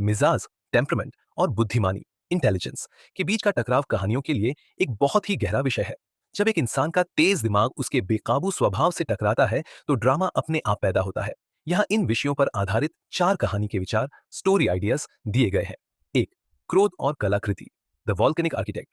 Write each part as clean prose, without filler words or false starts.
मिजाज, टेम्परामेंट और बुद्धिमानी, इंटेलिजेंस के बीच का टकराव कहानियों के लिए एक बहुत ही गहरा विषय है। जब एक इंसान का तेज दिमाग उसके बेकाबू स्वभाव से टकराता है तो ड्रामा अपने आप पैदा होता है। यहाँ इन विषयों पर आधारित 4 कहानी के विचार, स्टोरी आइडियाज दिए गए हैं। एक, क्रोध और कलाकृति, द वॉल्केनिक आर्किटेक्ट।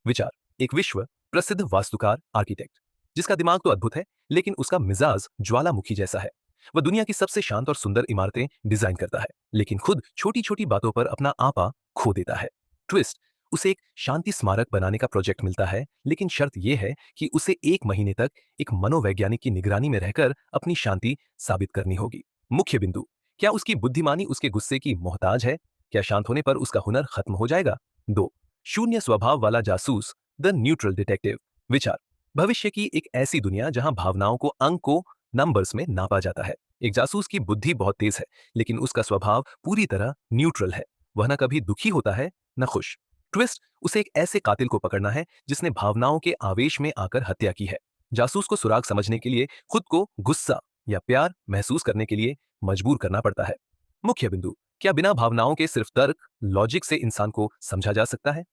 विचार, एक विश्व प्रसिद्ध वास्तुकार आर्किटेक्ट जिसका दिमाग तो अद्भुत है, लेकिन उसका मिजाज ज्वालामुखी जैसा है। वह दुनिया की सबसे शांत और सुंदर इमारतें डिजाइन करता है, लेकिन खुद छोटी छोटी बातों पर अपना आपा खो देता है। ट्विस्ट, उसे एक शांति स्मारक बनाने का प्रोजेक्ट मिलता है, लेकिन शर्त यह है कि उसे 1 महीने तक एक मनोवैज्ञानिक की निगरानी में रहकर अपनी शांति साबित करनी होगी। मुख्य बिंदु, क्या उसकी बुद्धिमानी उसके गुस्से की मोहताज है? क्या शांत होने पर उसका हुनर खत्म हो जाएगा? 2, शून्य स्वभाव वाला जासूस, द न्यूट्रल डिटेक्टिव। विचार, भविष्य की एक ऐसी दुनिया जहां भावनाओं को अंकों, नंबर्स में नापा जाता है। एक जासूस की बुद्धि बहुत तेज है, लेकिन उसका स्वभाव पूरी तरह न्यूट्रल है। वह न कभी दुखी होता है न खुश। ट्विस्ट, उसे एक ऐसे कातिल को पकड़ना है जिसने भावनाओं के आवेश में आकर हत्या की है। जासूस को सुराग समझने के लिए खुद को गुस्सा या प्यार महसूस करने के लिए मजबूर करना पड़ता है। मुख्य बिंदु, क्या बिना भावनाओं के सिर्फ तर्क, लॉजिक से इंसान को समझा जा सकता है?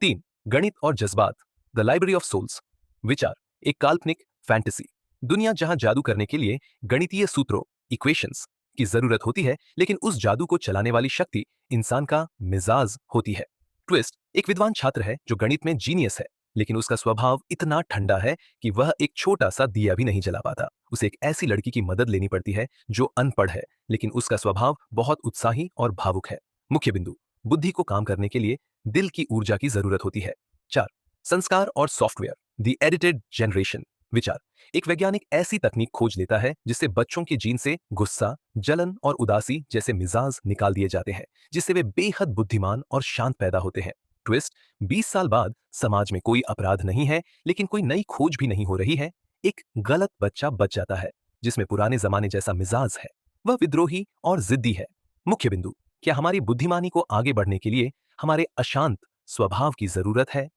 3, गणित और जज्बात, द लाइब्रेरी ऑफ सोल्स। विचार, एक काल्पनिक फैंटेसी दुनिया जहां जादू करने के लिए गणितीय सूत्रों, इक्वेशंस की जरूरत होती है, लेकिन उस जादू को चलाने वाली शक्ति इंसान का मिजाज होती है। ट्विस्ट, एक विद्वान छात्र है जो गणित में जीनियस है, लेकिन उसका स्वभाव इतना ठंडा है कि वह एक छोटा सा दिया भी नहीं जला पाता। उसे एक ऐसी लड़की की मदद लेनी पड़ती है जो अनपढ़ है, लेकिन उसका स्वभाव बहुत उत्साही और भावुक है। मुख्य बिंदु, बुद्धि को काम करने के लिए दिल की ऊर्जा की जरूरत होती है। 4, संस्कार और सॉफ्टवेयर, द एडिटेड जनरेशन। विचार, एक वैज्ञानिक ऐसी तकनीक खोज लेता है जिससे बच्चों के जीन से गुस्सा, जलन और उदासी जैसे मिजाज निकाल दिए जाते हैं, जिससे वे बेहद बुद्धिमान और शांत पैदा होते हैं। ट्विस्ट, 20 साल बाद समाज में कोई अपराध नहीं है, लेकिन कोई नई खोज भी नहीं हो रही है। एक गलत बच्चा बच जाता है जिसमें पुराने जमाने जैसा मिजाज है। वह विद्रोही और जिद्दी है। मुख्य बिंदु, क्या हमारी बुद्धिमानी को आगे बढ़ने के लिए हमारे अशांत स्वभाव की जरूरत है?